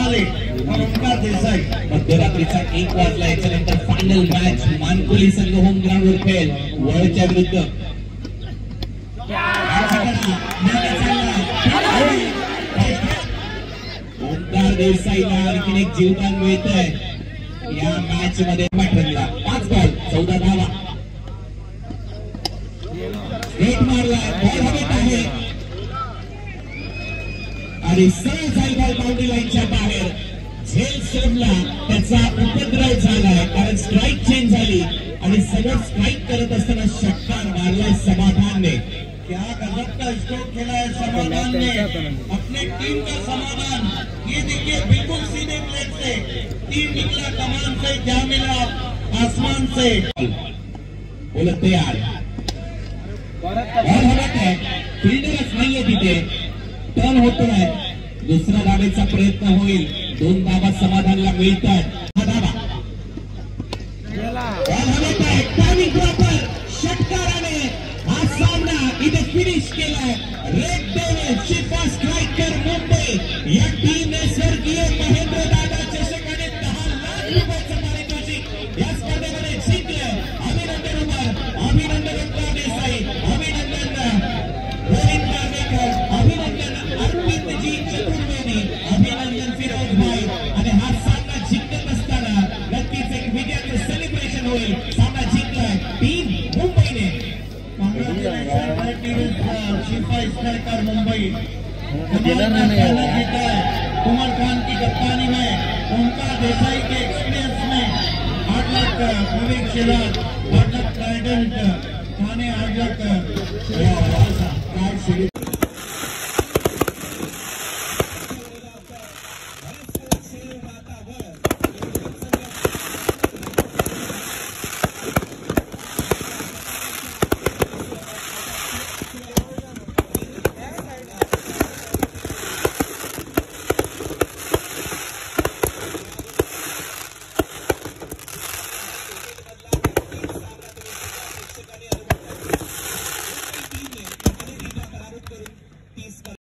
वाले और ओंकार देसाई। मध्यरात्रीचा 1 वाजला। याच्यानंतर फायनल मॅच मानकुली संघ होम ग्राउंडवर खेळ वळच्या विरुद्ध। ओंकार देसाईला आणखीन एक जीवदान मिळतंय या मॅच मध्ये। ठरला 5 बॉल 14 धावा। नेट मारलाय, बॉल हवेत आहे आणि सहज बॉल बाउंड्री लाईनच्या बाहेर। झेल सोडला, त्याचा उपद्रव झालाय कारण स्ट्राईक चेंज झाली आणि सगळं स्ट्राईक करत असताना षटकार मारलाय समाधान ने। क्या गजब का स्ट्रोक खेला है समाधान ने, अपने टीम का समाधान। ये देखिए बिल्कुल सीधे प्लेट से टीम निकला, कमान से क्या मिला आसमान से। बोलत तयार, फिल्डरच नाहीये तिथे, टर्न होतोय। दुसरा धावेचा प्रयत्न होईल, 2 धावा समाधानला मिळतात। हा धावा टायमिंग प्रॉपर, षटकाराने हा सामना इथे फिनिश केलाय। रेड डेव्हिल्स शिफा स्ट्रायकर मुंबई या टीमने स्वर्गीय महेंद्र दादा चषक आणि 10 लाख रुपयाचं पारितोषिक या स्पर्धेमध्ये जिंकलं। अभिनंदन उमर, अभिनंदन ओंकार देसाई, अभिनंदन रोहित नार्वेकर, अभिनंदन अर्पितजी चतुर्वेदी, अभिनंदन फिरोज भाई। आणि हा सामना जिंकत असताना नक्कीच एक विजयाचं सेलिब्रेशन होईल। सामना जिंकलाय टीम मुंबईने। शिफा स्ट्राइकर मुंबई जीता है उमर खान की कप्तानी में, ओंकार देसाई के एक्सपीरियंस में। 8 लाख विवेक शेलार, 8 लाख ट्राइडेंट थाने, 8 लाख